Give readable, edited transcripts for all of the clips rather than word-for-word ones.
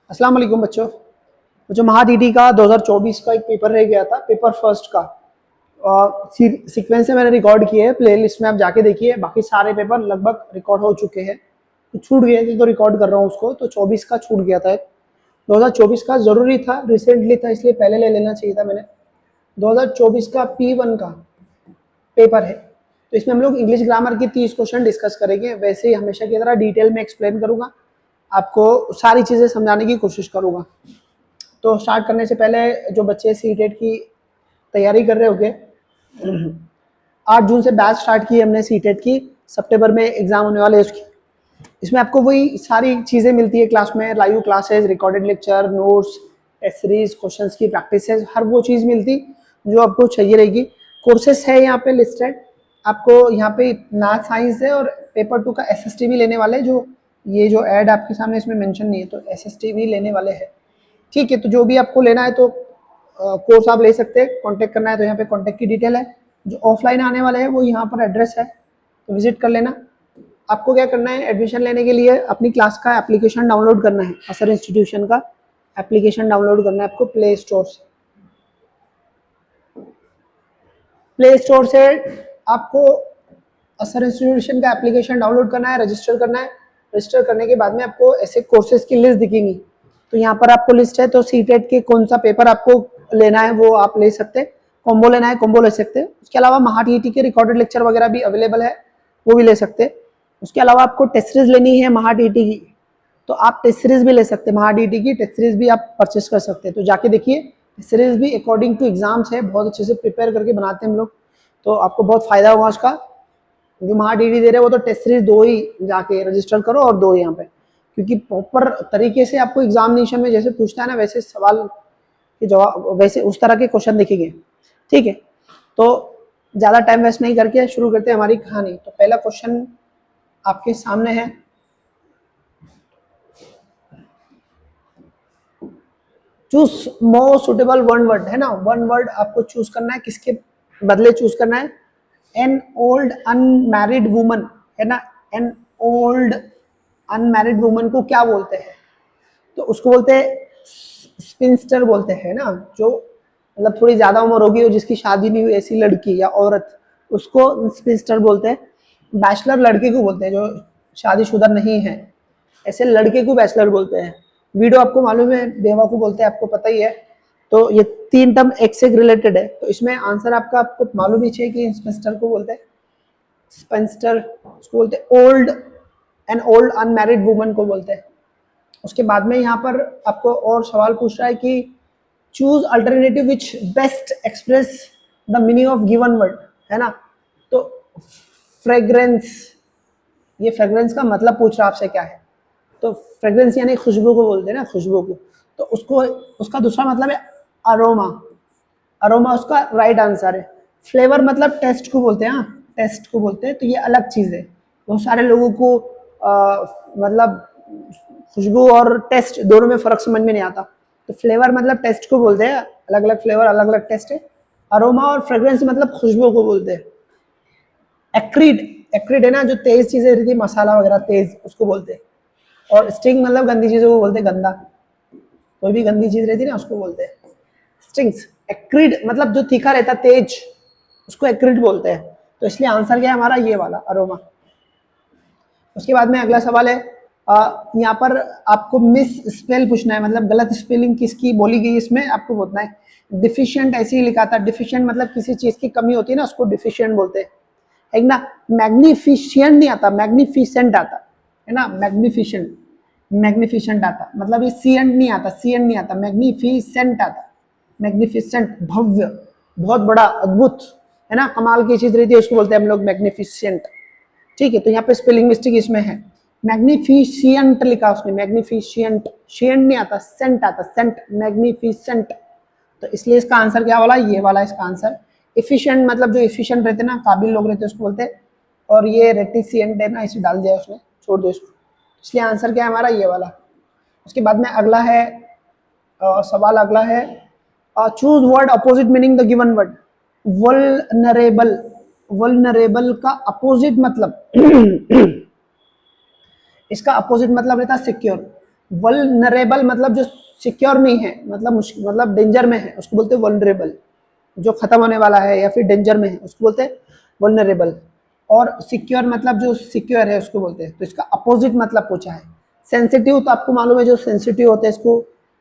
अस्सलाम वालेकुम बच्चों। जो महाडीडी का 2024 का एक पेपर रह गया था, पेपर फर्स्ट का सीक्वेंस से मैंने रिकॉर्ड किए हैं, प्लेलिस्ट में आप जाके देखिए। बाकी सारे पेपर लगभग रिकॉर्ड हो चुके हैं, तो छूट गए थे तो रिकॉर्ड कर रहा हूँ उसको। तो 24 का छूट गया था, 2024 का ज़रूरी था, रिसेंटली था, इसलिए पहले ले लेना चाहिए था मैंने। 2024 का P1 का पेपर है, तो इसमें हम लोग इंग्लिश ग्रामर की 30 क्वेश्चन डिस्कस करेंगे। वैसे ही हमेशा की तरह डिटेल में एक्सप्लेन करूँगा, आपको सारी चीज़ें समझाने की कोशिश करूँगा। तो स्टार्ट करने से पहले जो बच्चे सीटेट की तैयारी कर रहे होंगे, 8 जून से बैच स्टार्ट की हमने सीटेट की, सितंबर में एग्जाम होने वाले उसकी। इसमें आपको वही सारी चीज़ें मिलती है क्लास में, live classes, recorded lecture, notes, test series, questions की प्रैक्टिसेस, हर वो चीज़ मिलती जो आपको चाहिए रहेगी। कोर्सेस है यहाँ पे लिस्टेड, आपको यहाँ पे मैथ साइंस है और पेपर 2 का SST भी लेने वाले, जो ये जो ऐड आपके सामने इसमें मेंशन नहीं है, तो SST भी लेने वाले हैं। ठीक है, तो जो भी आपको लेना है तो कोर्स आप ले सकते हैं। कांटेक्ट करना है तो यहाँ पे कांटेक्ट की डिटेल है। जो ऑफलाइन आने वाले हैं वो यहाँ पर एड्रेस है, तो विजिट कर लेना। आपको क्या करना है, एडमिशन लेने के लिए अपनी क्लास का एप्लीकेशन डाउनलोड करना है। असर इंस्टीट्यूशन का एप्लीकेशन डाउनलोड करना है आपको प्ले स्टोर से। प्ले स्टोर से आपको असर इंस्टीट्यूशन का एप्लीकेशन डाउनलोड करना है, रजिस्टर करना है। रजिस्टर करने के बाद में आपको ऐसे कोर्सेज की लिस्ट दिखेंगी, तो यहाँ पर आपको लिस्ट है। तो सीटेट के कौन सा पेपर आपको लेना है वो आप ले सकते हैं, कॉम्बो लेना है कॉम्बो ले सकते हैं। उसके अलावा महाटीटी के रिकॉर्डेड लेक्चर वगैरह भी अवेलेबल है, वो भी ले सकते हैं। उसके अलावा आपको टेस्ट सीरीज लेनी है महाटीटी की, तो आप टेस्ट सीरीज भी ले सकते हैं। महाटीटी की टेस्ट सीरीज भी आप परचेस कर सकते हैं, तो जाके देखिए। टेस्ट सीरीज भी अकॉर्डिंग टू एग्जाम्स है, बहुत अच्छे से प्रिपेयर करके बनाते हैं हम लोग, तो आपको बहुत फायदा होगा उसका। जो महाडीडी दे रहे हैं वो तो टेस्ट सीरीज 2 ही जाके रजिस्टर करो और 2 यहाँ पे, क्योंकि प्रॉपर तरीके से आपको एग्जामिनेशन में जैसे पूछता है ना, वैसे सवाल के जवाब, वैसे उस तरह के क्वेश्चन दिखेंगे। ठीक है, तो ज़्यादा टाइम वेस्ट नहीं करके शुरू करते हैं हमारी कहानी। तो पहला क्वेश्चन आपके सामने है, choose most suitable one word, है ना। वन वर्ड आपको चूज करना है, किसके बदले चूज करना है। एन ओल्ड अनमैरिड वुमन, है ना। एन ओल्ड अनमैरिड वुमन को क्या बोलते हैं, तो उसको बोलते हैं स्पिंस्टर बोलते हैं ना। जो मतलब थोड़ी ज्यादा उम्र होगी और जिसकी शादी नहीं हुई ऐसी लड़की या औरत, उसको स्पिंस्टर बोलते हैं। बैचलर लड़के को बोलते हैं जो शादीशुदा नहीं है, ऐसे लड़के को बैचलर बोलते हैं। वीडियो आपको मालूम है, बेवा को बोलते हैं, आपको पता ही है। तो ये 3 टर्म एक से रिलेटेड है, तो इसमें आंसर आपको मालूम ही चाहिए कि स्पिंस्टर को बोलते हैं स्पेंस्टर, उसको बोलते हैं old and old unmarried woman को बोलते हैं। उसके बाद में यहाँ पर आपको और सवाल पूछ रहा है कि choose alternative which best express the meaning of given word, है ना। तो फ्रेग्रेंस, ये फ्रेग्रेंस का मतलब पूछ रहा आपसे क्या है, तो फ्रेग्रेंस यानी खुशबू को बोलते हैं ना, खुशबू को। तो उसको उसका दूसरा मतलब है अरोमा, अरोमा उसका राइट आंसर है। फ्लेवर मतलब टेस्ट को बोलते हैं, हाँ टेस्ट को बोलते हैं, तो ये अलग चीज़ है। बहुत सारे लोगों को मतलब खुशबू और टेस्ट दोनों में फ़र्क समझ में नहीं आता, तो फ्लेवर मतलब टेस्ट को बोलते हैं, अलग अलग फ्लेवर अलग अलग टेस्ट है। अरोमा और फ्रेग्रेंस मतलब खुशबू को बोलते हैं। एक्रीड, एक्रीड है ना, जो तेज चीज़ें रहती है, मसाला वगैरह तेज, उसको बोलते हैं। और स्टिंग मतलब गंदी चीज़ों को बोलते हैं, गंदा, कोई भी गंदी चीज़ रहती है ना उसको बोलते हैं स्टिंग्स। एक्रीड मतलब जो तीखा रहता तेज, उसको एक्रीड बोलते हैं। तो इसलिए आंसर क्या है हमारा, ये वाला अरोमा। उसके बाद में अगला सवाल है, यहाँ पर आपको मिस स्पेल पूछना है, मतलब गलत स्पेलिंग किसकी बोली गई इसमें आपको बोलना है। डिफिशिएंट ऐसे ही लिखा था, डिफिशिएंट मतलब किसी चीज़ की कमी होती है ना, उसको डिफिशिएंट बोलते हैं, एक ना। मैग्निफिशिएंट नहीं आता, मैग्निफिसेंट आता है ना, मैग्निफिशिएंट, मैग्निफिसेंट आता, मतलब ये सीएंट नहीं आता, सीएंट नहीं आता, मैग्निफिसेंट आता। मैग्निफिसेंट भव्य, बहुत बड़ा, अद्भुत, है ना, कमाल की चीज रहती है, उसको बोलते हैं हम लोग मैग्निफिसेंट। ठीक है, तो यहाँ पे स्पेलिंग मिस्टेक इसमें है, मैग्निफिशिएंट लिखा उसने, मैग्निफिशिएंट, शिएंट नहीं आता, सेंट आता, सेंट, मैग्निफिसेंट। तो इसलिए इसका आंसर क्या वाला, ये वाला इसका आंसर। एफिशिएंट मतलब जो एफिशिएंट रहते ना, काबिल लोग रहते उसको बोलते हैं। और ये रेटिसिएंट है ना, इसे डाल दिया उसने, छोड़ दो इसको, इसलिए आंसर क्या है हमारा, ये वाला। उसके बाद में अगला है सवाल, अगला है choose word opposite meaning the given word. Vulnerable, vulnerable का अपोजिट मतलब इसका अपोजिट मतलब रहता है सिक्योर। वल्नरेबल मतलब जो सिक्योर नहीं है, मतलब मुश्किल, मतलब डेंजर में है, उसको बोलते हैं वल्नरेबल। जो खत्म होने वाला है या फिर डेंजर में है उसको बोलते हैं वल्नरेबल। और सिक्योर मतलब जो सिक्योर है उसको बोलते हैं। तो इसका अपोजिट मतलब पूछा है। सेंसिटिव तो आपको मालूम है, जो सेंसिटिव होते हैं इसको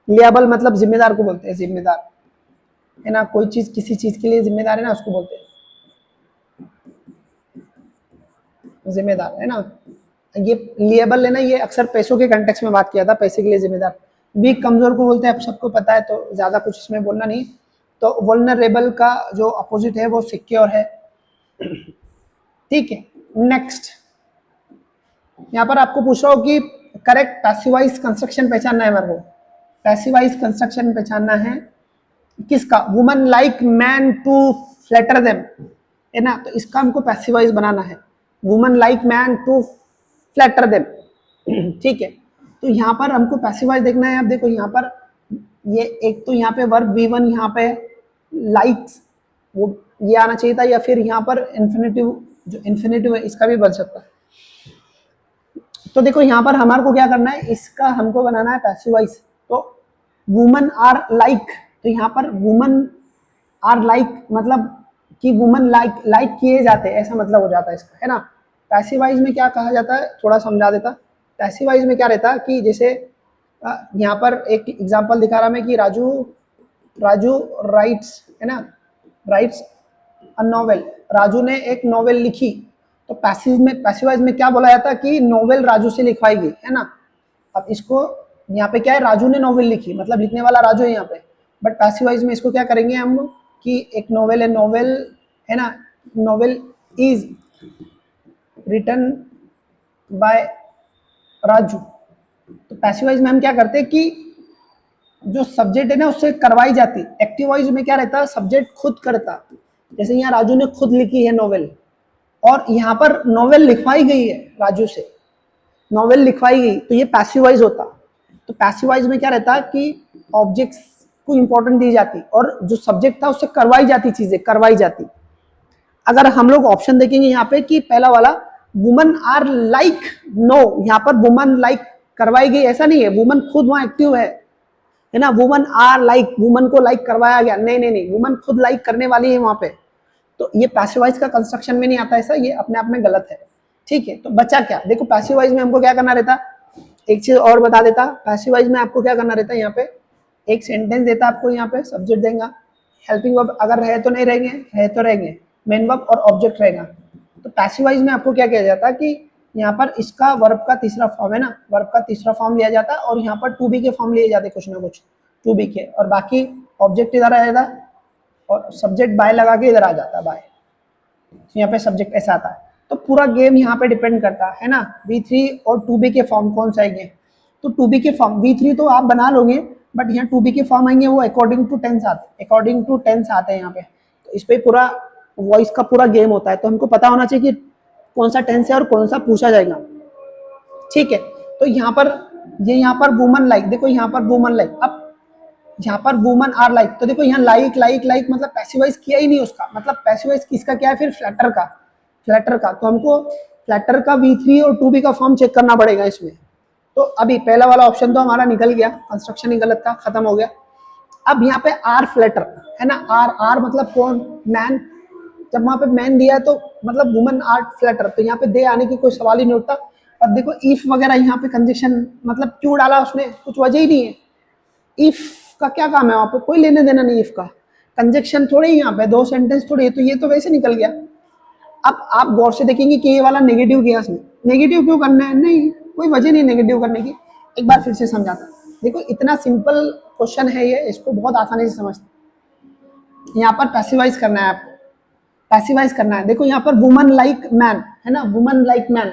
लिएबल मतलब जिम्मेदार को बोलते हैं, जिम्मेदार है ना, कोई चीज किसी चीज के लिए जिम्मेदार है ना, उसको बोलते हैं जिम्मेदार, है ना। ये लिएबल है ना, ये अक्सर पैसों के कंटेक्स में बात किया था, पैसे के लिए जिम्मेदार। वीक कमजोर को बोलते हैं, अब सबको पता है तो ज्यादा कुछ इसमें बोलना नहीं। तो वल्नरेबल का जो अपोजिट है वो सिक्योर है, ठीक है। नेक्स्ट यहाँ पर आपको पूछ रहा हो कि करेक्ट पैसिवाइज कंस्ट्रक्शन पहचानना है मेरे को। पैसिवाइज कंस्ट्रक्शन पहचानना है किसका, woman like man to flatter them, है ना। तो इसका हमको पैसिवाइज बनाना है, woman like man to flatter them, ठीक है। तो यहाँ पर हमको पैसिवाइज देखना है। अब देखो यहाँ पर ये एक तो यहाँ पे वर्ब V1 यहाँ पे लाइक्स, वो ये आना चाहिए था, या फिर यहाँ पर इन्फिनेटिव, जो इन्फिनेटिव है इसका भी बन सकता है। तो देखो यहाँ पर हमारे को क्या करना है, इसका हमको बनाना है पैसिवाइज। तो वुमन आर लाइक, तो यहाँ पर वुमन आर लाइक मतलब कि वुमन लाइक लाइक किए जाते हैं, ऐसा मतलब हो जाता है इसका, है ना। पैसिवाइज में क्या कहा जाता है, थोड़ा समझा देता। पैसिवाइज में क्या रहता है कि जैसे यहाँ पर एक एग्जांपल दिखा रहा मैं कि राजू राजू राइट्स, है ना, राइट्स अ नॉवेल, राजू ने एक नॉवेल लिखी। तो पैसिवाइज में क्या बोला जाता है कि नॉवेल राजू से लिखवाई गई, है ना। अब इसको यहाँ पे क्या है, राजू ने नॉवेल लिखी मतलब लिखने वाला राजू है यहाँ पे। बट पैसिवाइज में इसको क्या करेंगे हम कि एक नॉवेल है, नॉवेल, है ना, novel is written by Raju. तो पैसिवाइज में हम क्या करते हैं कि जो सब्जेक्ट है ना उससे करवाई जाती। एक्टिव वॉइस में क्या रहता है, सब्जेक्ट खुद करता। जैसे यहाँ राजू ने खुद लिखी है नॉवेल, और यहाँ पर नॉवेल लिखवाई गई है राजू से, नॉवेल लिखवाई गई, तो ये पैसिवाइज होता। तो पैसिवाइज में क्या रहता है कि ऑब्जेक्ट्स को इंपॉर्टेंट दी जाती और जो सब्जेक्ट था उससे करवाई जाती, चीजें करवाई जाती। अगर हम लोग ऑप्शन देखेंगे यहाँ पे कि पहला वाला वुमन आर लाइक, नो, यहाँ पर वुमन लाइक करवाई गई ऐसा नहीं है, वुमन खुद वहां एक्टिव है ना। वुमन आर लाइक, वुमन को लाइक करवाया गया, नहीं नहीं नहीं, वुमन खुद लाइक करने वाली है वहां पे। तो ये पैसिवाइज का कंस्ट्रक्शन में नहीं आता ऐसा, ये अपने आप में गलत है, ठीक है। तो बचा क्या, देखो पैसिवाइज में हमको क्या करना रहता, एक चीज और बता देता। पैसिवाइज में आपको क्या करना रहता है, यहाँ पे एक सेंटेंस देता आपको, यहाँ पे सब्जेक्ट देगा, हेल्पिंग वर्ब अगर रहे तो नहीं रहेंगे, है तो रहेंगे, मेन वर्ब और ऑब्जेक्ट रहेगा। तो पैसिवाइज में आपको क्या किया जाता है कि यहाँ पर इसका वर्ब का तीसरा फॉर्म है ना, वर्ब का तीसरा फॉर्म लिया जाता है, और यहाँ पर टू बी के फॉर्म लिए जाते कुछ ना कुछ टू बी के, और बाकी ऑब्जेक्ट इधर आ जाता और सब्जेक्ट बाय लगा के इधर आ जाता है बाय, यहाँ पे सब्जेक्ट ऐसा आता है। तो पूरा गेम यहाँ पे डिपेंड करता है ना, V3 और 2B के फॉर्म कौन सा आएंगे। तो 2B के फॉर्म, V3 तो आप बना लोगे, बट यहाँ 2B के फॉर्म आएंगे वो अकॉर्डिंग टू टेंस आते हैं यहाँ पे। तो इस पे पूरा वॉइस का पूरा गेम होता है, तो हमको पता होना चाहिए कि कौन सा टेंस है और कौन सा पूछा जाएगा, ठीक है। तो यहाँ पर यहाँ पर वुमन लाइक, देखो यहाँ पर वुमन लाइक, अब यहाँ पर वुमन आर लाइक, तो देखो यहाँ लाइक लाइक लाइक मतलब पैसिवाइज किया ही नहीं उसका, मतलब पैसिवाइज किसका क्या है फिर, फ्लैटर का। तो हमको फ्लैटर का V3 और 2B का फॉर्म चेक करना पड़ेगा इसमें। तो अभी पहला वाला ऑप्शन तो हमारा निकल गया, कंस्ट्रक्शन ही गलत था, खत्म हो गया। अब यहाँ पे आर फ्लैटर है ना, आर मतलब कौन, मैन। जब वहां पे मैन दिया है तो मतलब वुमन आर फ्लैटर, तो यहाँ पे दे आने की कोई सवाल ही नहीं उठता। और देखो इफ वगैरह यहाँ पे कंजक्शन मतलब क्यों डाला उसने, कुछ वजह ही नहीं है। इफ का क्या काम है वहां पे, कोई लेने देना नहीं इफ का, कंजक्शन थोड़ी यहाँ पे, दो सेंटेंस थोड़ी है, तो ये तो वैसे निकल गया। अब आप गौर से देखेंगे कि ये वाला नेगेटिव किया उसने, नेगेटिव क्यों करना है, नहीं कोई वजह नहीं नेगेटिव करने की। एक बार फिर से समझाता, देखो इतना सिंपल क्वेश्चन है ये, इसको बहुत आसानी से समझते। यहाँ पर पैसिवाइज करना है आपको, पैसिवाइज करना है। देखो यहाँ पर वुमन लाइक मैन है ना, वुमन लाइक मैन,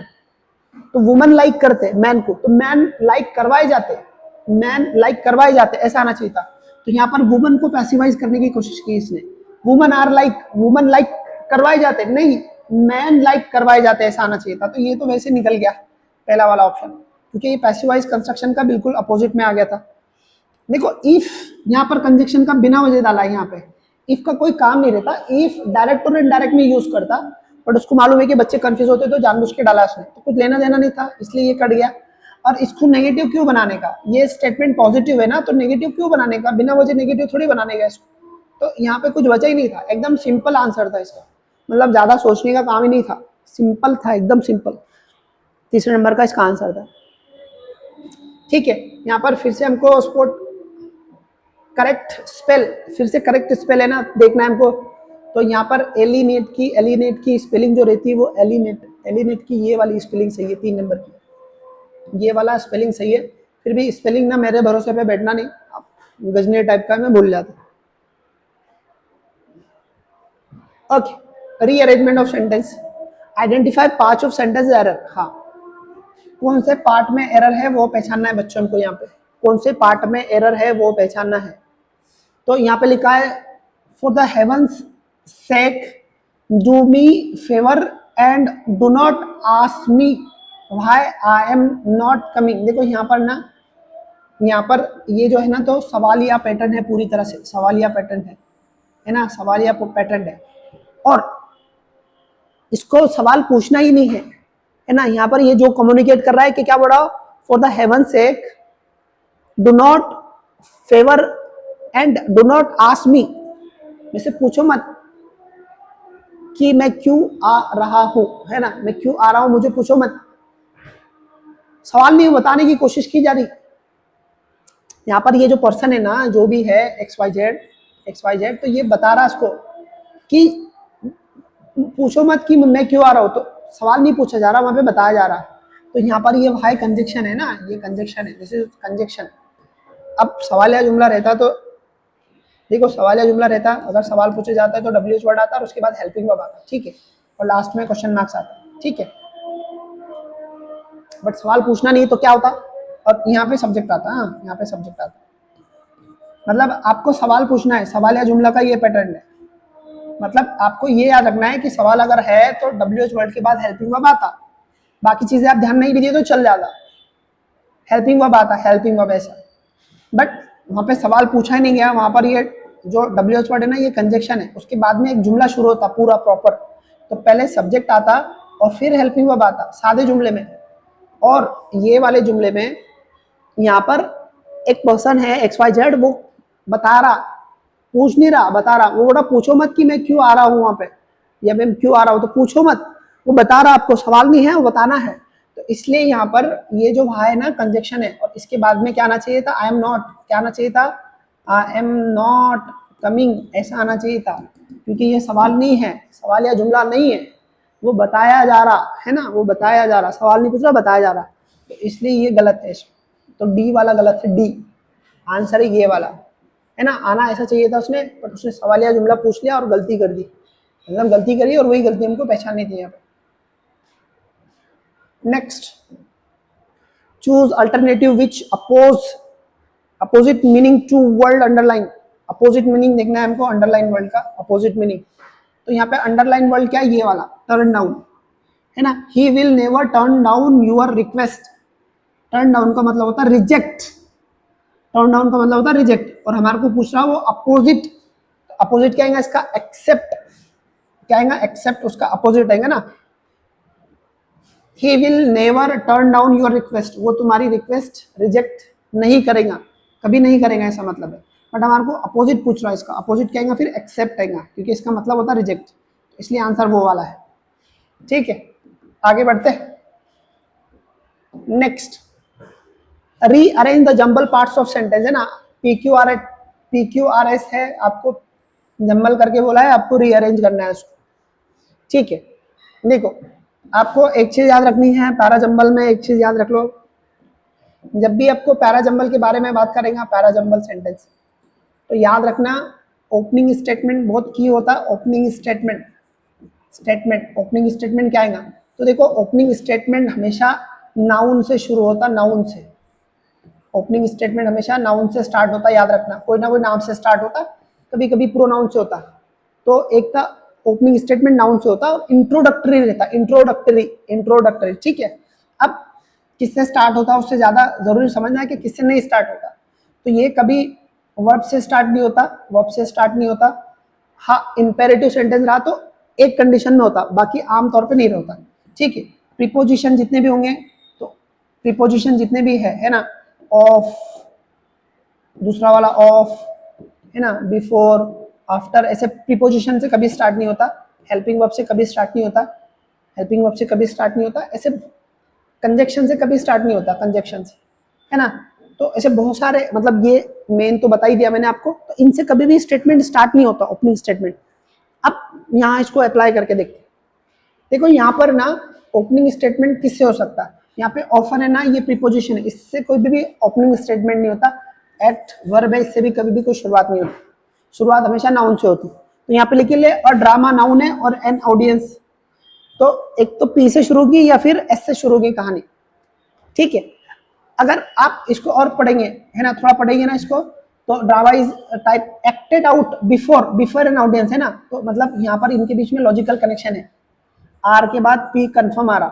तो वुमन लाइक करते मैन को, तो मैन लाइक करवाए जाते, मैन लाइक करवाए जाते, ऐसा आना चाहिए था। तो यहाँ पर वुमन को पैसिवाइज करने की कोशिश की इसने, woman are like, woman like करवाए जाते, नहीं मैन लाइक करवाए जाते, ऐसा आना चाहिए था। तो ये तो वैसे निकल गया पहला वाला ऑप्शन, क्योंकि ये पैसिवाइज कंस्ट्रक्शन का बिल्कुल अपोजिट में आ गया था। देखो इफ यहाँ पर कंजक्शन का बिना वजह डाला है, यहाँ पे इफ का कोई काम नहीं रहता, इफ डायरेक्ट और इनडायरेक्ट में यूज करता, बट उसको मालूम है कि बच्चे कंफ्यूज होते तो जानबूझ के डाला उसने, तो कुछ लेना देना नहीं था इसलिए ये कट गया। और इसको नेगेटिव क्यों बनाने का, ये स्टेटमेंट पॉजिटिव है ना, तो नेगेटिव क्यों बनाने का, बिना वजह नेगेटिव थोड़ी बनाने का इसको। तो यहाँ पे कुछ बचा ही नहीं था, एकदम सिंपल आंसर था इसका, मतलब ज़्यादा सोचने का काम ही नहीं था, सिंपल था, एकदम सिंपल। तीसरे नंबर का इसका आंसर था। ठीक है, यहाँ पर फिर से हमको स्पोर्ट करेक्ट स्पेल, फिर से करेक्ट स्पेल है ना, देखना है हमको। तो यहाँ पर एलिनेट की स्पेलिंग जो रहती है वो एलिनेट की ये वाली स्पेलिंग सही है, 3 नंबर की ये वाला स्पेलिंग सही है। फिर भी स्पेलिंग ना मेरे भरोसे पे बैठना नहीं, गजनी टाइप का मैं भूल जाता। Okay, rearrangement of sentence, identify parts of sentence error. हाँ, कौन से पार्ट में एरर है वो पहचानना है बच्चों को, यहाँ पे कौन से पार्ट में एरर है वो पहचानना है। तो यहाँ पे लिखा है for the heaven's sake do me favour and do not ask me why I am not coming. देखो यहाँ पर ना, यहाँ पर ये जो है ना, तो सवालिया पैटर्न है, पूरी तरह से सवालिया पैटर्न है ना, सवालिया पैटर्न है, और इसको सवाल पूछना ही नहीं है ना। यहाँ पर ये जो कम्युनिकेट कर रहा है कि क्या बोल रहा हो, for the haven sec do not favour and do not ask मी, मुझसे पूछो मत कि मैं क्यों आ रहा हूं, है ना, मैं क्यों आ रहा हूं, मुझे पूछो मत। सवाल नहीं बताने की कोशिश की जा रही। यहाँ पर ये जो पर्सन है ना, जो भी है XYZ, तो ये बता रहा है इसको कि पूछो मत कि मैं क्यों आ रहा हूँ, तो सवाल नहीं पूछा जा रहा, वहां पे बताया जा रहा है। तो यहाँ पर ये हाई कंजक्शन है ना, ये कंजक्शन है, दिस इज कंजक्शन। अब सवालिया जुमला रहता तो देखो, सवालिया जुमला रहता, अगर सवाल पूछे जाता है तो WH वर्ड आता है और उसके बाद हेल्पिंग वर्ब आता है, ठीक है, और लास्ट में क्वेश्चन मार्क्स आता है, ठीक है। बट सवाल पूछना नहीं तो क्या होता, और यहाँ पे सब्जेक्ट आता है, हाँ यहाँ पे सब्जेक्ट आता है। मतलब आपको सवाल पूछना है, सवालिया जुमला का ये पैटर्न है। मतलब आपको ये याद रखना है कि सवाल अगर है तो WH वर्ड के बाद हेल्पिंग वर्ब आता, बाकी चीजें आप ध्यान नहीं दीजिए तो चल जाता, हेल्पिंग वर्ब आता, हेल्पिंग वर्ब ऐसा। बट वहाँ पे सवाल पूछा ही नहीं गया, वहाँ पर ये जो WH वर्ड है ना, ये कंजक्शन है, उसके बाद में एक जुमला शुरू होता पूरा प्रॉपर। तो पहले सब्जेक्ट आता और फिर हेल्पिंग वर्ब आता सादे जुमले में, और ये वाले जुमले में यहाँ पर एक पर्सन है XYZ, वो बता रहा, पूछ नहीं रहा, बता रहा। वो बोला पूछो मत कि मैं क्यों आ रहा हूँ वहां पे, या मैं क्यों आ रहा हूँ, तो पूछो मत, वो बता रहा, आपको सवाल नहीं है, वो बताना है। तो इसलिए यहाँ पर ये जो है ना कंजक्शन है, और इसके बाद में क्या आना चाहिए था, आई एम नॉट, क्या आना चाहिए था, आई एम नॉट कमिंग, ऐसा आना चाहिए था, क्योंकि ये सवाल नहीं है, सवाल या जुमला नहीं है, वो बताया जा रहा है ना, वो बताया जा रहा, सवाल नहीं पूछ रहा, बताया जा रहा, तो इसलिए ये गलत है। तो डी वाला गलत है, डी आंसर है ये वाला, है ना। आना ऐसा चाहिए था उसने, पर उसने सवालिया जुमला पूछ लिया और गलती कर दी, मतलब गलती करी, और वही गलती हमको पहचाननी थी यहाँ पे। Next, choose alternative which opposite meaning to word underline. Opposite meaning देखना है हमको, अंडरलाइन वर्ड का अपोजिट मीनिंग। तो यहाँ पे अंडरलाइन वर्ड क्या है, ये वाला, टर्न डाउन, है ना। He will never turn down your request. Turn down का मतलब होता है रिजेक्ट, टर्न डाउन का मतलब होता है रिजेक्ट, और हमारे को पूछ रहा है वो अपोजिट। अपोजिट क्या आएगा इसका, एक्सेप्ट, क्या आएगा, एक्सेप्ट, उसका अपोजिट आएगा ना। He will never turn down your request, वो तुम्हारी रिक्वेस्ट रिजेक्ट नहीं करेगा, कभी नहीं करेगा, ऐसा मतलब है। बट हमारे को अपोजिट पूछ रहा है, इसका अपोजिट क्या आएगा, फिर एक्सेप्ट आएगा, क्योंकि इसका मतलब होता है रिजेक्ट, इसलिए आंसर वो वाला है, ठीक है। आगे बढ़ते हैं। Next, rearrange the jumble parts of sentence, है ना। PQRS है, आपको जंबल करके बोला है, आपको रीअरेंज करना है उसको, ठीक है। देखो, आपको एक चीज याद रखनी है, पैरा जंबल में एक चीज याद रख लो, जब भी आपको पैरा जंबल के बारे में बात करेंगे, पैरा जंबल सेंटेंस, तो याद रखना ओपनिंग स्टेटमेंट बहुत की होता है। ओपनिंग स्टेटमेंट ओपनिंग स्टेटमेंट क्या आएगा, तो देखो ओपनिंग स्टेटमेंट हमेशा नाउन से शुरू होता, नाउन से। ओपनिंग स्टेटमेंट हमेशा नाउन से स्टार्ट होता, याद रखना, कोई ना कोई नाम से स्टार्ट होता, कभी कभी प्रोनाउन से होता। तो एक था ओपनिंग स्टेटमेंट नाउन से होता और इंट्रोडक्टरी रहता, इंट्रोडक्टरी, ठीक है। अब किससे स्टार्ट होता है उससे ज्यादा जरूरी समझना है कि किससे नहीं स्टार्ट होता। तो ये कभी वर्ब से स्टार्ट नहीं होता, हाँ इंपेरेटिव सेंटेंस रहा तो एक कंडीशन में होता, बाकी आमतौर पे नहीं होता, ठीक है। प्रीपोजिशन जितने भी होंगे, तो प्रीपोजिशन जितने भी है ना, ऑफ, दूसरा वाला ऑफ, है ना, बिफोर, आफ्टर, ऐसे प्रीपोजिशन से कभी स्टार्ट नहीं होता, हेल्पिंग वर्ब से कभी स्टार्ट नहीं होता, हेल्पिंग वर्ब से कभी स्टार्ट नहीं होता, ऐसे कंजक्शन से कभी स्टार्ट नहीं होता, कंजक्शन से, है ना। तो ऐसे बहुत सारे, मतलब ये मेन तो बता ही दिया मैंने आपको, तो इनसे कभी भी स्टेटमेंट स्टार्ट नहीं होता, ओपनिंग स्टेटमेंट। अब यहाँ इसको अप्लाई करके देखते हैं। देखो यहाँ पर ना ओपनिंग स्टेटमेंट किससे हो सकता है, यहाँ पे ऑफर है ना, ये प्रीपोजिशन है, इससे कोई भी ओपनिंग स्टेटमेंट नहीं होता। एट वर्ब है, इससे भी कभी भी कोई शुरुआत नहीं होती, शुरुआत हमेशा नाउन से होती। तो यहाँ पे लिख ले, और ड्रामा नाउन है और एन ऑडियंस, तो एक तो पी से शुरू की या फिर एस से शुरू की कहानी, ठीक है। अगर आप इसको और पढ़ेंगे, है ना, थोड़ा पढ़ेंगे ना इसको, तो drama is type acted out before an audience, है ना, तो मतलब यहाँ पर इनके बीच में लॉजिकल कनेक्शन है। आर के बाद पी कंफर्म आ रहा,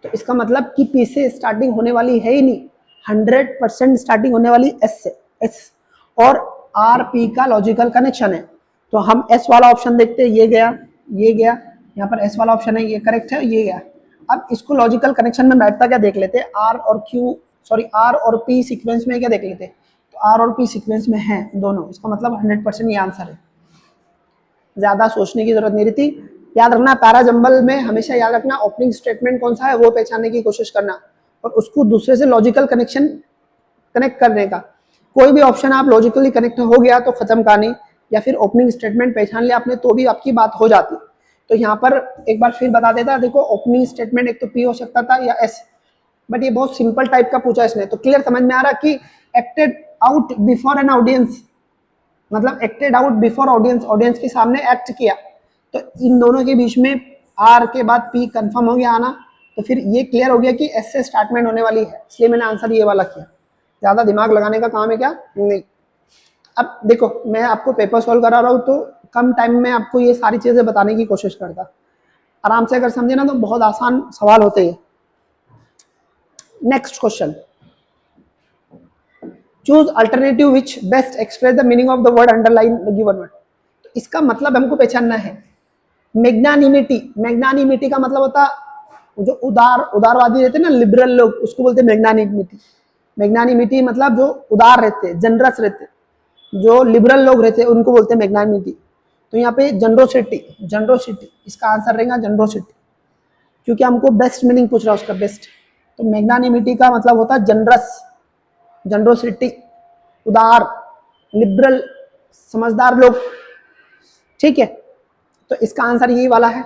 तो इसका मतलब कि पी से स्टार्टिंग होने वाली है ही नहीं, 100% स्टार्टिंग होने वाली एस से, एस और आर पी का लॉजिकल कनेक्शन है। तो हम एस वाला ऑप्शन देखते हैं, ये गया, ये गया, यहाँ पर एस वाला ऑप्शन है, ये करेक्ट है, ये गया। अब इसको लॉजिकल कनेक्शन में बैठता क्या देख लेते हैं, आर और क्यू, सॉरी आर और पी सीक्वेंस में क्या देख लेते हैं, तो आर और पी सीक्वेंस में है दोनों, इसका मतलब 100% ये आंसर है, ज्यादा सोचने की जरूरत नहीं रहती। याद रखना, पैरा जंबल में हमेशा याद रखना, ओपनिंग स्टेटमेंट कौन सा है वो पहचानने की कोशिश करना, और उसको दूसरे से लॉजिकल कनेक्शन कनेक्ट करने का। कोई भी ऑप्शन आप लॉजिकली कनेक्ट हो गया तो खत्म कहानी, या फिर ओपनिंग स्टेटमेंट पहचान लिया आपने तो भी आपकी बात हो जाती। तो यहाँ पर एक बार फिर बता देता, देखो ओपनिंग स्टेटमेंट एक तो पी हो सकता था या एस, बट ये बहुत सिंपल टाइप का पूछा इसने, तो क्लियर समझ में आ रहा कि acted out before an audience, मतलब acted out before audience, audience के सामने एक्ट किया, तो इन दोनों के बीच में आर के बाद पी कंफर्म हो गया आना, तो फिर ये क्लियर हो गया कि एस से स्टार्टमेंट होने वाली है, इसलिए मैंने आंसर ये वाला किया। ज्यादा दिमाग लगाने का काम है क्या, नहीं। अब देखो मैं आपको पेपर सॉल्व करा रहा हूँ, तो कम टाइम में आपको ये सारी चीजें बताने की कोशिश करता, आराम से अगर समझे ना तो बहुत आसान सवाल होते हैं। Next question, choose alternative which best express the meaning of the word underline the given word. तो इसका मतलब हमको पहचानना है। मैग्नानिमिटी, मैग्नानिमिटी का मतलब होता जो उदारवादी रहते हैं ना, लिबरल लोग, उसको बोलते हैं मैग्नानिमिटी। मैग्नानिमिटी मतलब जो उदार रहते, जनरस रहते, जो लिबरल लोग रहते हैं उनको बोलते हैं मैग्नानिमिटी। तो यहाँ पे जनरोसिटी, जनरोसिटी इसका आंसर रहेगा, जनरोसिटी, क्योंकि हमको बेस्ट मीनिंग पूछ रहा है उसका, बेस्ट। तो मैग्नानिमिटी का मतलब होता है जनरस, जनरोसिटी, उदार, लिबरल, समझदार लोग, ठीक है। तो इसका आंसर यही वाला है।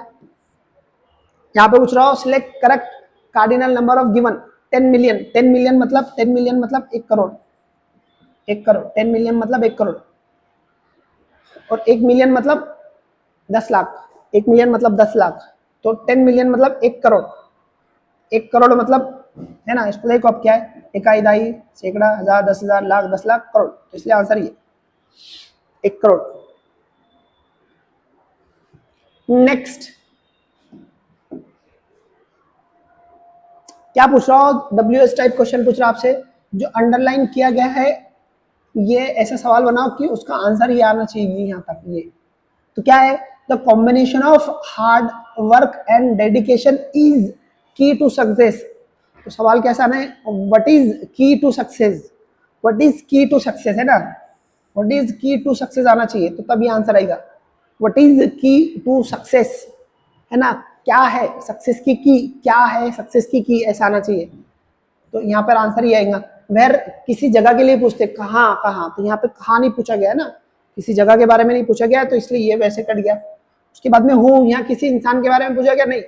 यहाँ पे पूछ रहा हूँ, select correct cardinal number of given 10 million. 10 million मतलब 10 मिलियन मतलब 1 करोड़, 1 करोड़, 10 मिलियन मतलब 1 करोड़, और 1 मिलियन मतलब 10 लाख, 1 मिलियन मतलब 10 लाख, तो 10 मिलियन मतलब 1 करोड़। 1 करोड़ मतलब, है ना, इसको देखो अब क्या है, इकाई, दहाई, सैकड़ा, हजार, 10,000, लाख, 10 लाख, करोड़, तो इसलिए आंसर ये 1 करोड़। नेक्स्ट क्या पूछ रहा हूँ, WS टाइप क्वेश्चन पूछ रहा आपसे, जो अंडरलाइन किया गया है, ये ऐसा सवाल बनाओ कि उसका आंसर ये आना चाहिए यहाँ तक। ये तो क्या है, the combination of hard work and dedication is की टू सक्सेस। तो सवाल कैसा है, व्हाट इज की टू सक्सेस, व्हाट इज की टू सक्सेस, है ना, व्हाट इज की टू सक्सेस आना चाहिए, तो तभी आंसर आएगा। व्हाट इज की टू सक्सेस, है ना, क्या है सक्सेस की क्या है सक्सेस की ऐसा आना चाहिए। तो यहाँ पर आंसर ही आएगा। वेर किसी जगह के लिए पूछते, कहाँ कहाँ, तो यहाँ पे कहाँ नहीं पूछा गया है ना, किसी जगह के बारे में नहीं पूछा गया, तो इसलिए ये वैसे कट गया। उसके बाद में हूँ, यहाँ किसी इंसान के बारे में पूछा गया नहीं,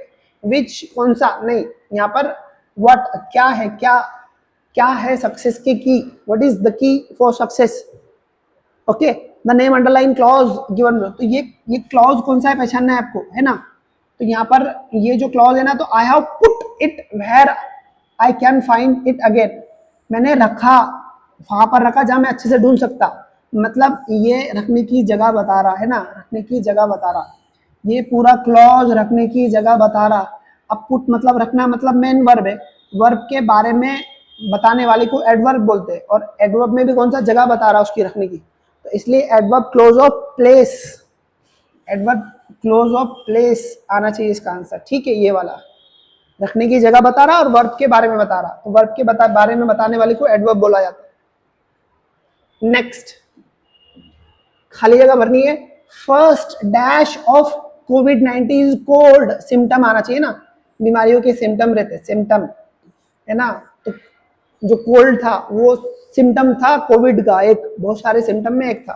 विच कौन सा नहीं, यहाँ पर व्हाट क्या है, क्या है सक्सेस की, what is the key for success, okay. The name underline clause given, तो ये क्लॉज कौन सा है पहचानना है आपको, है ना। तो यहाँ पर ये जो क्लॉज है ना, तो I have put it where I can find it again, मैंने रखा वहां पर रखा जहां मैं अच्छे से ढूंढ सकता, मतलब ये रखने की जगह बता रहा है ना, रखने की जगह बता रहा, ये पूरा क्लॉज रखने की जगह बता रहा। अब पुट मतलब रखना, मतलब मेन वर्ब है, वर्ब के बारे में बताने वाले को एडवर्ब बोलते हैं, और एडवर्ब में भी कौन सा जगह बता रहा है उसकी रखने की, तो इसलिए adverb close of place, adverb close of place आना चाहिए इसका आंसर, ठीक है, ये वाला। रखने की जगह बता रहा और वर्ब के बारे में बता रहा, तो वर्ब के बारे में बताने वाले को एडवर्ब बोला जाता है। नेक्स्ट, खाली जगह भरनी है। First dash of covid is cold, symptom आना चाहिए ना, बीमारियों के सिम्टम रहते हैं, सिम्टम है ना, तो जो कोल्ड था वो सिम्टम था कोविड का, एक बहुत सारे सिम्टम में एक था,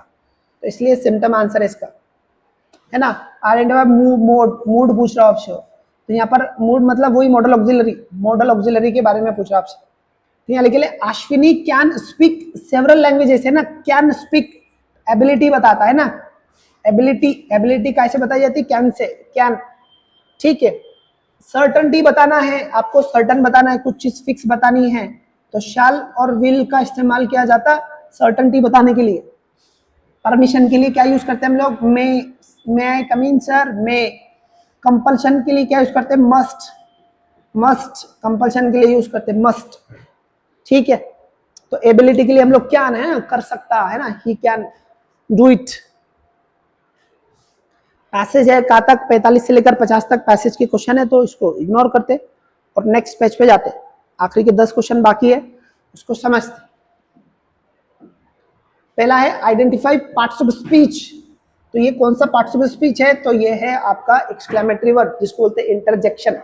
तो इसलिए सिम्टम आंसर है इसका, है ना। आइडेंटिफाई मूड, मूड पूछ रहा आपसे, तो यहाँ पर मूड मतलब वही मॉडल ऑक्सिलरी के बारे में पूछ रहा आपसे। तो यहाँ लिखे ले Ashwini can speak several languages, है ना, कैन स्पीक एबिलिटी बताता है ना, एबिलिटी कैसे बताई जाती है, कैन से, कैन, ठीक है। सर्टनटी बताना है आपको, सर्टन बताना है, कुछ चीज फिक्स बतानी है, तो शैल और विल का इस्तेमाल किया जाता सर्टनटी बताने के लिए। परमिशन के लिए क्या यूज करते हैं हम लोग, मे आई कम इन सर, मे। कंपल्शन के लिए क्या यूज करते हैं, मस्ट, मस्ट कंपल्शन के लिए यूज करते हैं मस्ट, ठीक है। तो एबिलिटी के लिए हम लोग क्या है, कर सकता है ना, he can do it. Passage है कहाँ तक, 45 से लेकर 50 तक पैसेज के क्वेश्चन है, तो इसको इग्नोर करते और नेक्स्ट पेज पे जाते। आखिरी के 10 क्वेश्चन बाकी है, उसको समझते। पहला है आइडेंटिफाई पार्ट्स ऑफ स्पीच, तो ये कौन सा पार्ट्स ऑफ स्पीच है, तो ये है आपका एक्सक्लेमेटरी वर्ड, जिसको बोलते हैं इंटरजेक्शन,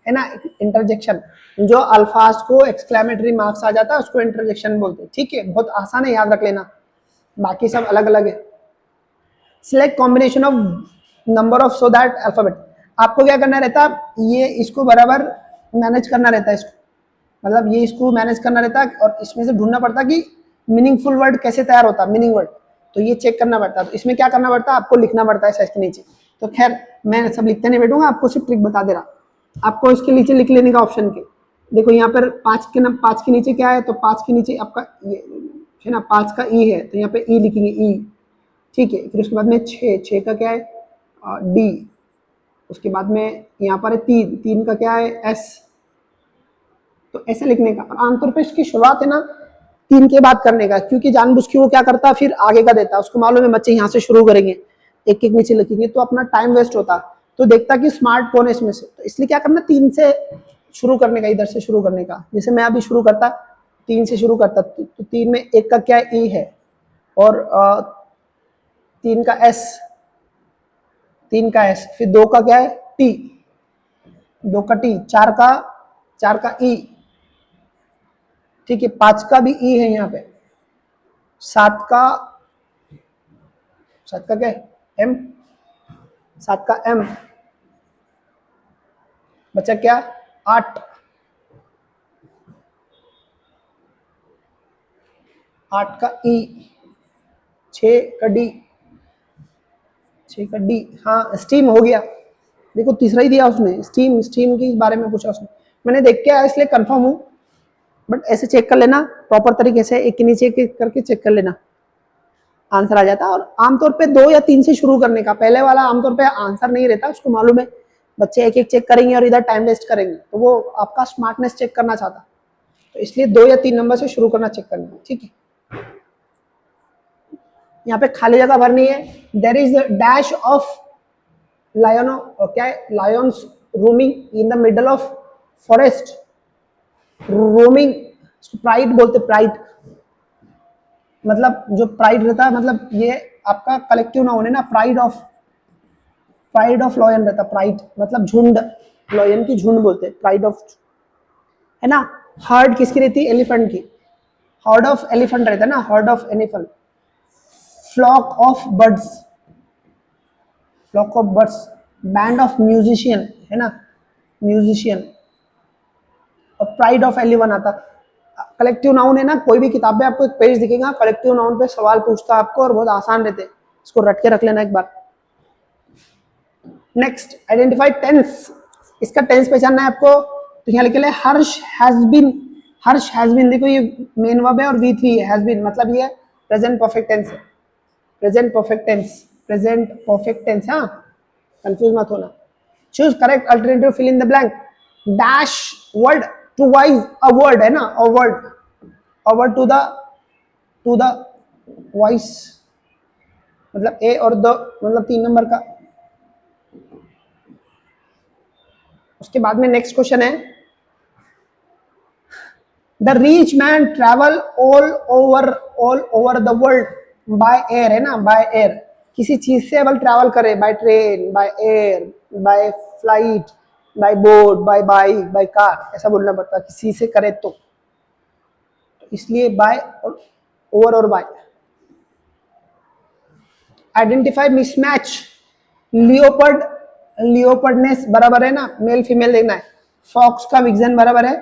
है ना, इंटरजेक्शन। जो अल्फाज को एक्सक्लेमेटरी मार्क्स आ जाता है उसको इंटरजेक्शन बोलते हैं, ठीक है, बहुत आसान है, याद रख लेना, बाकी सब अलग अलग है। Select combination of number of so that alphabet, आपको क्या करना रहता है, ये इसको बराबर मैनेज करना रहता है, इसको मतलब ये इसको मैनेज करना रहता है, और इसमें से ढूंढना पड़ता है कि मीनिंगफुल वर्ड कैसे तैयार होता है, मीनिंग वर्ड, तो ये चेक करना पड़ता है। तो इसमें क्या करना पड़ता है, आपको लिखना पड़ता है साइज के नीचे, तो खैर मैं सब लिखते नहीं बैठूंगा, आपको सिर्फ ट्रिक बता दे रहा, आपको इसके नीचे लिख लेने का ऑप्शन के, देखो यहाँ पर 5 के नीचे क्या है, तो 5 के नीचे आपका ये है ना, 5 का ई है, तो यहाँ पे ई लिखेंगे, ई, ठीक है। फिर उसके बाद में 6 का क्या है, डी, उसके बाद में यहाँ पर है 3 का क्या है, एस, तो ऐसे लिखने का। और आमतौर पे इसकी शुरुआत है ना 3 के बाद करने का, क्योंकि जानबूझ के वो क्या करता है फिर आगे का देता है, उसको मालूम है बच्चे यहाँ से शुरू करेंगे, एक एक नीचे लिखेंगे, तो अपना टाइम वेस्ट होता, तो देखता कि स्मार्ट कौन है इसमें से, तो इसलिए क्या करना 3 से शुरू करने का, इधर से शुरू करने का। जैसे मैं अभी शुरू करता 3 से शुरू करता, तो 3 में 1 का क्या ई है, और 3 का एस, 3 का एस, फिर 2 का क्या है, टी, 2 का टी, 4 का ई, ठीक है, 5 का भी ई है यहाँ पे, 7 का क्या है, एम, 7 का एम, बचा क्या, 8 का ई, 6 का डी, 6 का डी, हाँ स्टीम हो गया, देखो तीसरा ही दिया उसने, स्टीम के बारे में पूछा उसने, मैंने देख के आया इसलिए कंफर्म हूँ, बट ऐसे चेक कर लेना प्रॉपर तरीके से, एक के नीचे एक करके चेक कर लेना, आंसर आ जाता है। और आमतौर पे 2 या 3 से शुरू करने का, पहले वाला आमतौर पे आंसर नहीं रहता, उसको मालूम है बच्चे एक एक चेक करेंगे और इधर टाइम वेस्ट करेंगे, तो वो आपका स्मार्टनेस चेक करना चाहता, तो इसलिए 2 या 3 नंबर से शुरू करना, चेक करना, ठीक है। यहाँ पे खाली जगह भरनी है। There is dash of lion, क्या है, lions roaming in the middle of forest, roaming, pride बोलते, प्राइड मतलब जो प्राइड रहता है, मतलब ये आपका कलेक्टिव नाउन है ना, प्राइड ऑफ लॉयन रहता, प्राइड मतलब झुंड, लॉयन की झुंड बोलते, प्राइड ऑफ, है ना। हर्ड किसकी रहती है, एलिफेंट की, हर्ड ऑफ एलिफेंट रहता है ना, herd of elephant. Flock of birds, flock of birds, band of musician, है ना, म्यूजिशियन। और प्राइड ऑफ एलिवन आता, कलेक्टिव नाउन है ना, कोई भी किताब में आपको एक पेज दिखेगा कलेक्टिव नाउन पे सवाल पूछता है आपको, और बहुत आसान रहते हैं, इसको रट के रख लेना एक बार। नेक्स्ट, आइडेंटिफाई टेंस, इसका टेंस पहचानना है आपको, तो यहाँ लिखे Harsh has been, Harsh has been, देखो ये मेन वर्ब है और V3 है, हैज बीन मतलब ये प्रेजेंट परफेक्ट टेंस है, present perfect tense, present perfect tense, हाँ कंफ्यूज मत होना। Choose correct alternative, fill in the blank, dash word to wise, a word है ना, a word to the voice, मतलब ए और द, मतलब 3 नंबर का, उसके बाद में नेक्स्ट क्वेश्चन है, the rich man travel all over the world by air, है ना, बाय एयर, किसी चीज से अगर ट्रैवल करे, by train, by air, by flight, by boat, by bike, by car, ऐसा बोलना पड़ता है, किसी से करे तो इसलिए बाय और ओवर और बाय। आइडेंटिफाई मिसमैच, लियोपर्ड लियोपर्डनेस बराबर है ना, मेल फीमेल देखना है, फॉक्स का विक्सन बराबर है,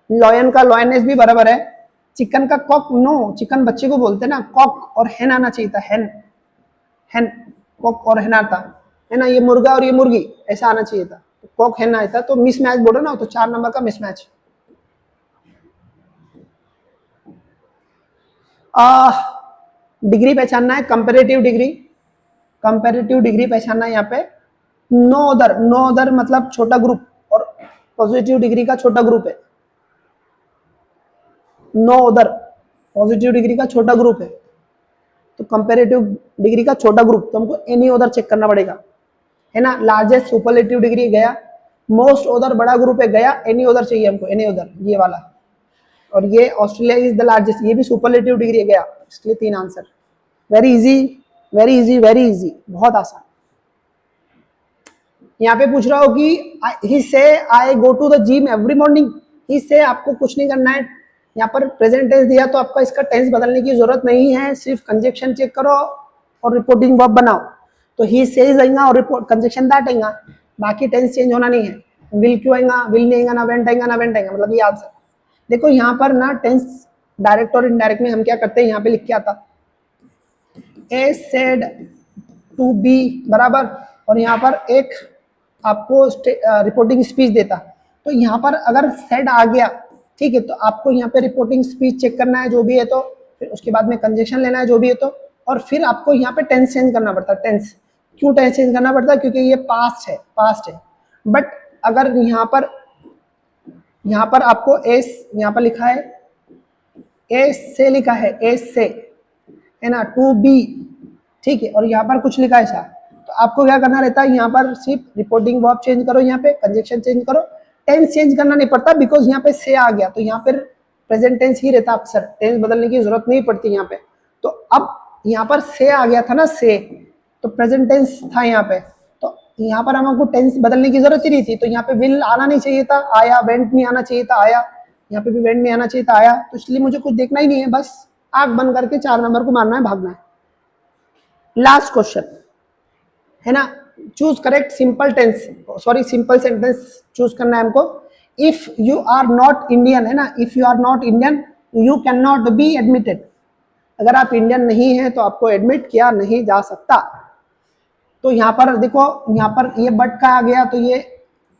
लॉयन का लॉयनेस भी बराबर है, चिकन का कॉक, नो, चिकन बच्चे को बोलते हैं ना, कॉक और हेन आना चाहिए था, हेन, हेन, कॉक और हेन आता है ना, ये मुर्गा और ये मुर्गी ऐसा आना चाहिए था, तो कॉक हेन आया था, तो मिसमैच बोलो ना, तो 4 नंबर का मिसमैच। डिग्री पहचानना है, कंपेरेटिव डिग्री, कंपेरेटिव डिग्री पहचानना है यहाँ पे, नो अदर मतलब छोटा ग्रुप, और पॉजिटिव डिग्री का छोटा ग्रुप है, नो अदर पॉजिटिव डिग्री का छोटा ग्रुप है, तो कंपेरेटिव डिग्री का छोटा ग्रुप, तो हमको एनी अदर चेक करना पड़ेगा, है ना, लार्जेस्ट सुपरलेटिव डिग्री गया, मोस्ट अदर बड़ा ग्रुप है गया, एनी अदर चाहिए हमको, एनी अदर ये वाला, और ये ऑस्ट्रेलिया इज द लार्जेस्ट, ये भी सुपरलेटिव डिग्री गया, इसलिए 3 answer. Very easy, very easy, very easy, बहुत आसान। यहाँ पे पूछ रहा हो कि ही से I go to the gym every morning, ही से आपको कुछ नहीं करना है, यहाँ पर प्रेजेंट टेंस दिया तो आपका इसका टेंस बदलने की जरूरत नहीं है, सिर्फ कंजक्शन चेक करो और रिपोर्टिंग वर्ब बनाओ, तो ही सेज आएगा और रिपोर्ट कंजक्शन दैट आएगा, बाकी टेंस चेंज होना नहीं है, विल क्यों आएगा, विल नहीं आएगा, ना वेंट आएगा, ना वेंट आएगा, मतलब ये आंसर। देखो यहाँ पर ना टेंस डायरेक्ट और इनडायरेक्ट में हम क्या करते हैं, यहाँ पे लिख के आता ए सेड टू बी बराबर, और यहाँ पर एक आपको रिपोर्टिंग स्पीच देता, तो यहाँ पर अगर सेड आ गया, ठीक है, तो आपको यहाँ पे रिपोर्टिंग स्पीच चेक करना है जो भी है, तो फिर उसके बाद में कंजक्शन लेना है जो भी है, तो और फिर आपको यहाँ पे टेंस चेंज करना पड़ता है, टेंस क्यों टेंस चेंज करना पड़ता है, क्योंकि ये पास्ट है, पास्ट है, बट अगर यहाँ पर आपको एस यहाँ पर लिखा है, एस से लिखा है, एस से, है ना, टू बी, ठीक है, और यहाँ पर कुछ लिखा है ऐसा, तो आपको क्या करना रहता है, यहाँ पर सिर्फ रिपोर्टिंग वर्ब चेंज करो, यहाँ पे कंजक्शन चेंज करो, टेंस चेंज करना नहीं पड़ता, बिकॉज यहाँ पे से आ गया, तो यहाँ पर प्रेजेंट टेंस ही रहता अक्सर, टेंस बदलने की जरूरत नहीं पड़ती यहाँ पे, तो अब यहाँ पर से आ गया था ना, से, तो प्रेजेंट टेंस था यहाँ पे, तो यहाँ पर हमको टेंस बदलने की जरूरत ही नहीं थी, तो यहाँ पे विल आना नहीं चाहिए था, आया, वेंट नहीं आना चाहिए था, आया, यहाँ पे भी वेंट नहीं आना चाहिए था, आया, तो इसलिए मुझे कुछ देखना ही नहीं है, बस आंख बंद करके 4 नंबर को मारना है, भागना है। लास्ट क्वेश्चन है ना, choose correct simple tense, sorry simple sentence choose करना है हमको, if you are not Indian, है ना, if you are not Indian you can not be admitted, अगर आप इंडियन नहीं है तो आपको एडमिट किया नहीं जा सकता, तो यहाँ पर देखो, यहाँ पर ये बट का आ गया, तो ये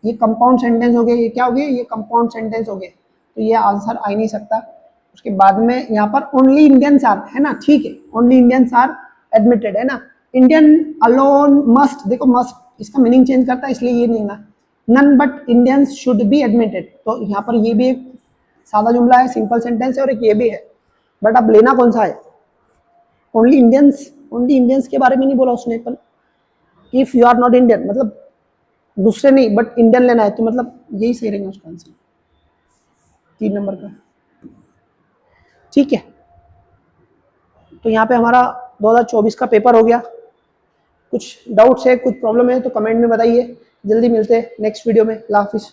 कंपाउंड सेंटेंस हो गया, ये क्या हो गया, ये कंपाउंड सेंटेंस हो गया, तो ये आंसर आ ही नहीं सकता। उसके बाद में यहाँ पर ओनली इंडियंस आर, है ना, ठीक है, ओनली इंडियंस आर एडमिटेड, है ना, इंडियन अलोन मस्ट, देखो मस्ट इसका मीनिंग चेंज करता है, इसलिए ये नहीं ना, none but Indians should be admitted, तो यहाँ पर ये भी एक सादा जुमला है, सिंपल सेंटेंस है, और एक ये भी है, बट अब लेना कौन सा है, ओनली इंडियंस के बारे में नहीं बोला उसने, पर if you are not Indian मतलब दूसरे नहीं बट इंडियन लेना है, तो मतलब यही सही रहेगा उसका आंसर, 3 नंबर का, ठीक है। तो यहाँ पे हमारा 2024 का पेपर हो गया, कुछ डाउट्स है, कुछ प्रॉब्लम है तो कमेंट में बताइए, जल्दी मिलते हैं नेक्स्ट वीडियो में, अल्लाह हाफिज़।